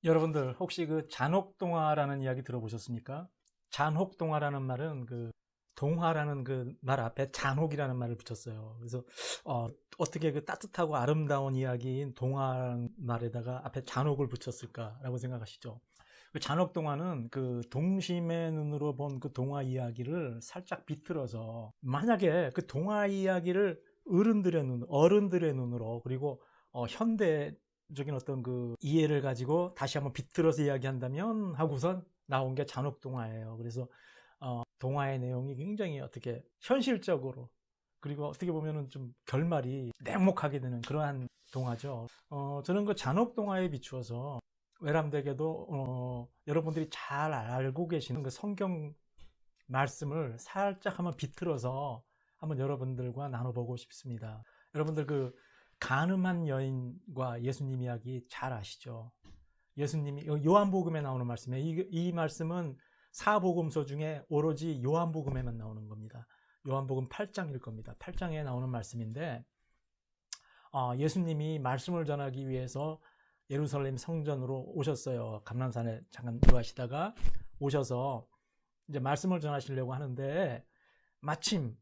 여러분들 혹시 그 잔혹동화라는 이야기 들어보셨습니까? 잔혹동화라는 말은 그 동화라는 그 말 앞에 잔혹이라는 말을 붙였어요. 그래서 어떻게 그 따뜻하고 아름다운 이야기인 동화라는 말에다가 앞에 잔혹을 붙였을까라고 생각하시죠? 그 잔혹동화는 그 동심의 눈으로 본 그 동화 이야기를 살짝 비틀어서, 만약에 그 동화 이야기를 어른들의 눈으로, 그리고 현대적인 어떤 그 이해를 가지고 다시 한번 비틀어서 이야기한다면 하고선 나온 게 잔혹동화예요. 그래서 동화의 내용이 굉장히 어떻게 현실적으로, 그리고 어떻게 보면은 좀 결말이 냉혹하게 되는 그러한 동화죠. 저는 그 잔혹동화에 비추어서 외람되게도 여러분들이 잘 알고 계시는 그 성경 말씀을 살짝 한번 비틀어서 한번 여러분들과 나눠보고 싶습니다. 여러분들 그 가늠한 여인과 예수님 이야기 잘 아시죠? 예수님이 요한복음에 나오는 말씀이에요. 이 말씀은 사복음서 중에 오로지 요한복음에만 나오는 겁니다. 요한복음 8장일 겁니다. 8장에 나오는 말씀인데, 예수님이 말씀을 전하기 위해서 예루살렘 성전으로 오셨어요. 감람산에 잠깐 들어가시다가 오셔서 이제 말씀을 전하시려고 하는데, 마침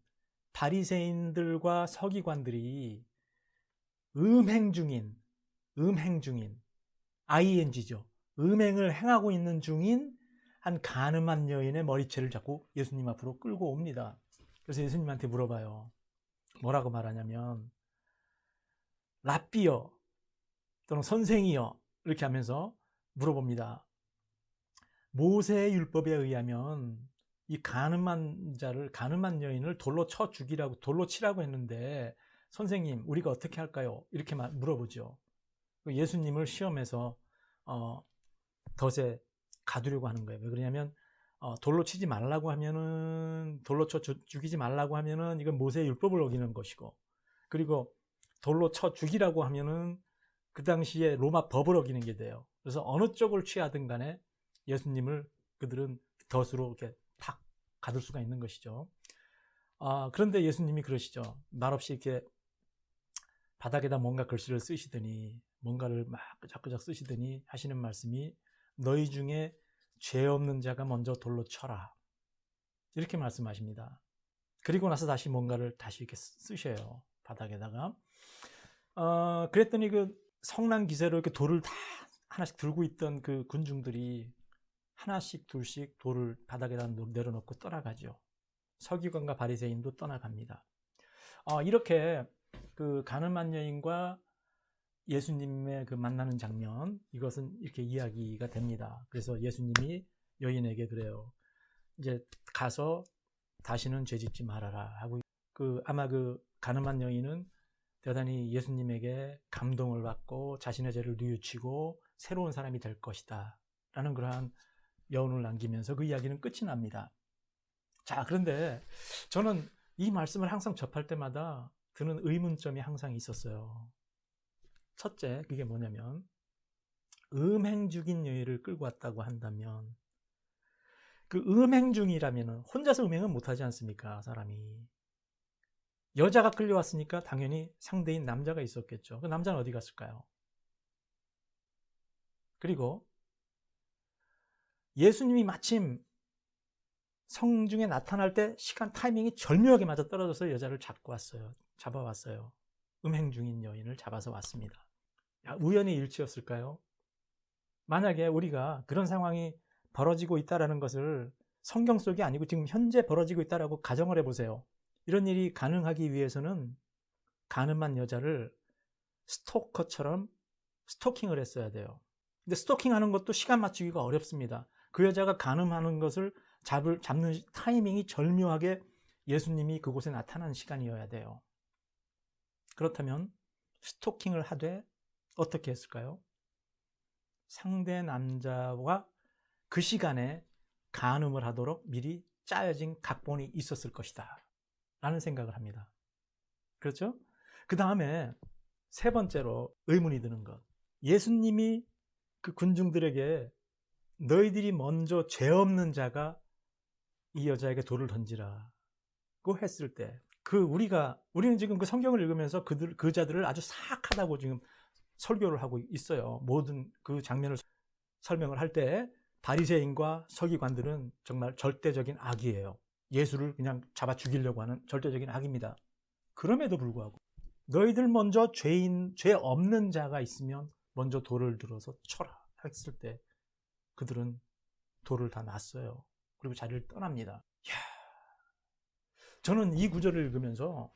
바리새인들과 서기관들이 음행 중인 ing죠. 음행을 행하고 있는 중인 한 가늠한 여인의 머리채를 잡고 예수님 앞으로 끌고 옵니다. 그래서 예수님한테 물어봐요. 뭐라고 말하냐면, 랍비여 또는 선생이여, 이렇게 하면서 물어봅니다. 모세의 율법에 의하면 이 가늠한 여인을 돌로 쳐 죽이라고, 돌로 치라고 했는데 선생님, 우리가 어떻게 할까요? 이렇게 물어보죠. 예수님을 시험해서 덫에 가두려고 하는 거예요. 왜 그러냐면 돌로 치지 말라고 하면은, 돌로 쳐 죽이지 말라고 하면은 이건 모세의 율법을 어기는 것이고, 그리고 돌로 쳐 죽이라고 하면은 그 당시에 로마 법을 어기는 게 돼요. 그래서 어느 쪽을 취하든 간에 예수님을 그들은 덫으로 이렇게 탁 가둘 수가 있는 것이죠. 그런데 예수님이 그러시죠. 말없이 이렇게 바닥에다 뭔가 글씨를 쓰시더니, 뭔가를 막 끄적끄적 쓰시더니 하시는 말씀이, 너희 중에 죄 없는 자가 먼저 돌로 쳐라, 이렇게 말씀하십니다. 그리고 나서 다시 뭔가를 다시 이렇게 쓰셔요, 바닥에다가. 그랬더니 그 성난 기세로 이렇게 돌을 다 하나씩 들고 있던 그 군중들이 하나씩 둘씩 돌을 바닥에다 내려놓고 떠나가죠. 서기관과 바리새인도 떠나갑니다. 이렇게 그 가늠한 여인과 예수님의 그 만나는 장면, 이것은 이렇게 이야기가 됩니다. 그래서 예수님이 여인에게 그래요. 이제 가서 다시는 죄짓지 말아라 하고, 아마 그 가늠한 여인은 대단히 예수님에게 감동을 받고 자신의 죄를 뉘우치고 새로운 사람이 될 것이다 라는 그러한 여운을 남기면서 그 이야기는 끝이 납니다. 자, 그런데 저는 이 말씀을 항상 접할 때마다 드는 의문점이 항상 있었어요. 첫째, 그게 뭐냐면, 음행 중인 여인을 끌고 왔다고 한다면, 그 음행 중이라면 혼자서 음행은 못하지 않습니까? 사람이. 여자가 끌려왔으니까 당연히 상대인 남자가 있었겠죠. 그 남자는 어디 갔을까요? 그리고 예수님이 마침 성중에 나타날 때 시간 타이밍이 절묘하게 맞아 떨어져서 여자를 잡아왔어요. 음행 중인 여인을 잡아서 왔습니다. 우연의 일치였을까요? 만약에 우리가 그런 상황이 벌어지고 있다는 것을 성경 속이 아니고 지금 현재 벌어지고 있다고 가정을 해보세요. 이런 일이 가능하기 위해서는 가늠한 여자를 스토커처럼 스토킹을 했어야 돼요. 근데 스토킹하는 것도 시간 맞추기가 어렵습니다. 그 여자가 가늠하는 것을 잡는 타이밍이 절묘하게 예수님이 그곳에 나타난 시간이어야 돼요. 그렇다면 스토킹을 하되 어떻게 했을까요? 상대 남자와 그 시간에 간음을 하도록 미리 짜여진 각본이 있었을 것이다 라는 생각을 합니다. 그렇죠? 그 다음에 세 번째로 의문이 드는 것, 예수님이 그 군중들에게 너희들이 먼저 죄 없는 자가 이 여자에게 돌을 던지라고 했을 때, 우리는 지금 그 성경을 읽으면서 그 자들을 아주 사악하다고 지금 설교를 하고 있어요. 모든 그 장면을 설명을 할 때 바리새인과 서기관들은 정말 절대적인 악이에요. 예수를 그냥 잡아 죽이려고 하는 절대적인 악입니다. 그럼에도 불구하고 너희들 먼저 죄 없는 자가 있으면 먼저 돌을 들어서 쳐라 했을 때 그들은 돌을 다 놨어요. 그리고 자리를 떠납니다. 저는 이 구절을 읽으면서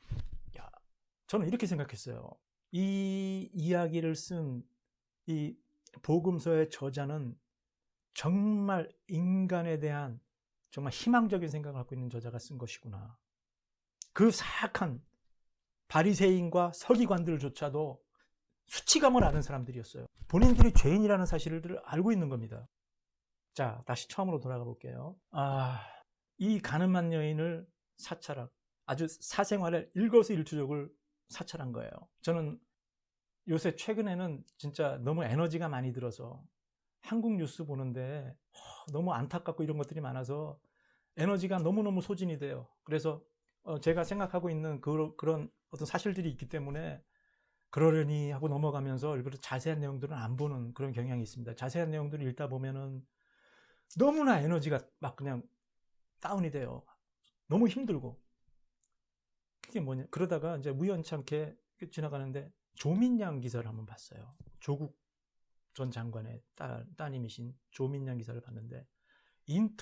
저는 이렇게 생각했어요. 이 이야기를 쓴 이 복음서의 저자는 정말 인간에 대한 정말 희망적인 생각을 갖고 있는 저자가 쓴 것이구나. 그 사악한 바리새인과 서기관들조차도 수치감을 아는 사람들이었어요. 본인들이 죄인이라는 사실을 알고 있는 겁니다. 자, 다시 처음으로 돌아가 볼게요. 이 가늠한 여인을 사찰한, 아주 사생활의 일거수일투족을 사찰한 거예요. 저는 요새 최근에는 진짜 너무 에너지가 많이 들어서 한국 뉴스 보는데 너무 안타깝고 이런 것들이 많아서 에너지가 너무너무 소진이 돼요. 그래서 제가 생각하고 있는 그런 어떤 사실들이 있기 때문에 그러려니 하고 넘어가면서 일부러 자세한 내용들은 안 보는 그런 경향이 있습니다. 자세한 내용들을 읽다 보면은 너무나 에너지가 막 그냥 다운이 돼요. 너무 힘들고. 그게 뭐냐. 그러다가 이제 우연찮게 지나가는데 조민양 기사를 한번 봤어요. 조국 전 장관의 따님이신 조민양 기사를 봤는데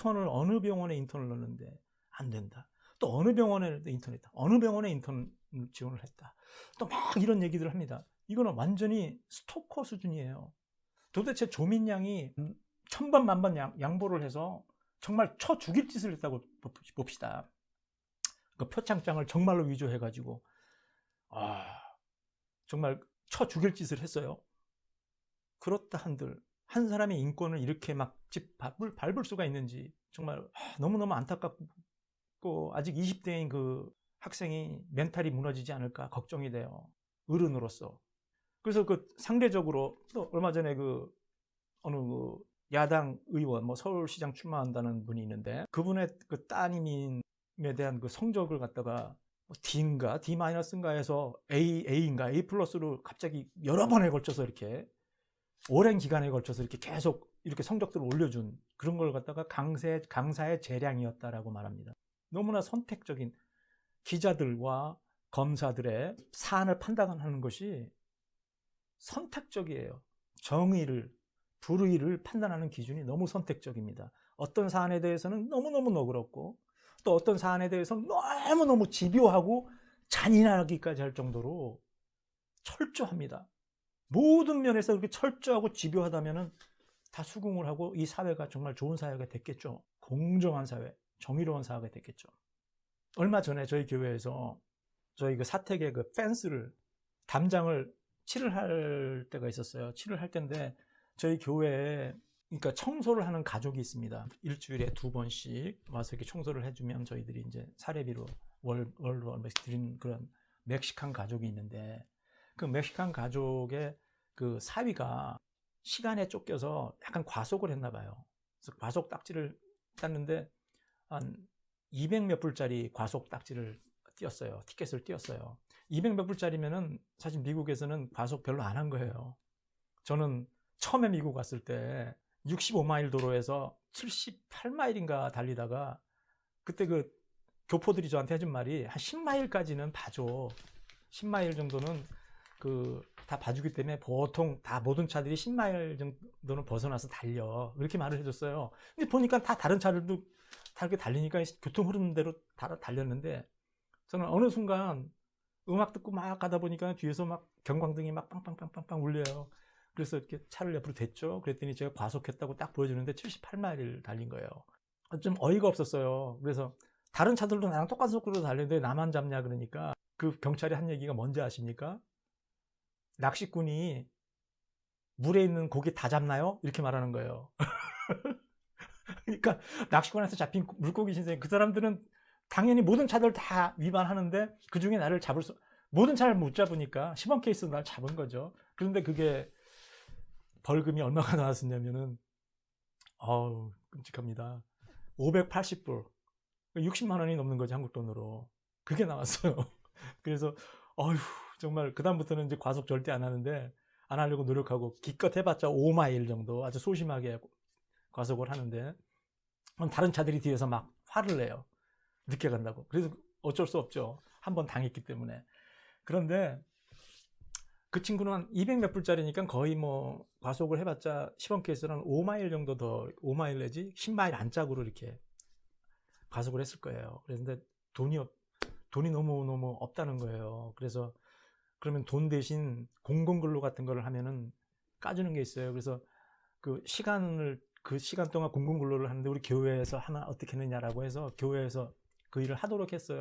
어느 병원에 인턴을 넣었는데 안 된다. 또 어느 병원에 인턴했다. 어느 병원에 인턴 지원을 했다. 또 막 이런 얘기들을 합니다. 이거는 완전히 스토커 수준이에요. 도대체 조민양이 천번 만번 양보를 해서 정말 쳐 죽일 짓을 했다고 봅시다. 그 표창장을 정말로 위조해가지고 정말 쳐 죽일 짓을 했어요. 그렇다 한들 한 사람의 인권을 이렇게 막 밟을 수가 있는지 정말 너무너무 안타깝고 아직 20대인 그 학생이 멘탈이 무너지지 않을까 걱정이 돼요. 어른으로서. 그래서 그 상대적으로 또 얼마 전에 어느 야당 의원, 서울시장 출마한다는 분이 있는데 그분의 그 따님에 대한 그 성적을 갖다가 D인가 D-인가 해서 A인가 A+로 갑자기 여러 번에 걸쳐서 이렇게 오랜 기간에 걸쳐서 이렇게 계속 이렇게 성적들을 올려준 그런 걸 갖다가 강사의 재량이었다라고 말합니다. 너무나 선택적인 기자들과 검사들의 사안을 판단하는 것이 선택적이에요. 정의를, 불의를 판단하는 기준이 너무 선택적입니다. 어떤 사안에 대해서는 너무너무 너그럽고 또 어떤 사안에 대해서는 너무너무 집요하고 잔인하기까지 할 정도로 철저합니다. 모든 면에서 그렇게 철저하고 집요하다면 다 수긍을 하고 이 사회가 정말 좋은 사회가 됐겠죠. 공정한 사회, 정의로운 사회가 됐겠죠. 얼마 전에 저희 교회에서 저희 그 사택의 그 펜스를 담장을 칠을 할 때가 있었어요. 칠을 할 때인데 저희 교회에 그러니까 청소를 하는 가족이 있습니다. 일주일에 2번씩 와서 이렇게 청소를 해주면 저희들이 이제 사례비로 월로 얼마씩 드리는 그런 멕시칸 가족이 있는데 그 멕시칸 가족의 그 사위가 시간에 쫓겨서 약간 과속을 했나 봐요. 그래서 과속 딱지를 땄는데 한 200 몇 불짜리 과속 딱지를 띄었어요. 티켓을 띄었어요. 200 몇 불짜리면은 사실 미국에서는 과속 별로 안 한 거예요. 저는 처음에 미국 갔을 때 65마일 도로에서 78마일인가 달리다가 그때 그 교포들이 저한테 해준 말이 한 10마일까지는 봐줘. 10마일 정도는 다 봐주기 때문에 보통 다 모든 차들이 10마일 정도는 벗어나서 달려. 이렇게 말을 해줬어요. 근데 보니까 다 다른 차들도 다 이렇게 달리니까 교통 흐름대로 다 달렸는데 저는 어느 순간 음악 듣고 막 가다 보니까 뒤에서 막 경광등이 막 빵빵빵빵빵 울려요. 그래서 이렇게 차를 옆으로 댔죠. 그랬더니 제가 과속했다고 딱 보여주는데 78마일을 달린 거예요. 좀 어이가 없었어요. 그래서 다른 차들도 나랑 똑같은 속도로 달렸는데 나만 잡냐 그러니까 그 경찰이 한 얘기가 뭔지 아십니까? 낚시꾼이 물에 있는 고기 다 잡나요? 이렇게 말하는 거예요. 그러니까 낚시꾼한테 잡힌 물고기 신세 그 사람들은 당연히 모든 차들 다 위반하는데 그 중에 나를 모든 차를 못 잡으니까 시범 케이스로 날 잡은 거죠. 그런데 그게 벌금이 얼마가 나왔었냐면은 끔찍합니다. 580불 60만 원이 넘는 거지 한국 돈으로. 그게 나왔어요. 그래서 정말 그다음부터는 이제 과속 절대 안 하는데 안 하려고 노력하고 기껏 해봤자 5마일 정도 아주 소심하게 과속을 하는데 다른 차들이 뒤에서 막 화를 내요. 늦게 간다고. 그래서 어쩔 수 없죠. 한번 당했기 때문에. 그런데 그 친구는 한 200 몇 불짜리니까 거의 뭐 과속을 해봤자 시범 케이스는 5마일 정도 더, 5마일 내지 10마일 안짝으로 이렇게 과속을 했을 거예요. 그런데 돈이 너무 없다는 거예요. 그래서 그러면 돈 대신 공공근로 같은 거를 하면은 까주는 게 있어요. 그래서 그 시간 동안 공공근로를 하는데 우리 교회에서 하나 어떻게 했느냐라고 해서 교회에서 그 일을 하도록 했어요.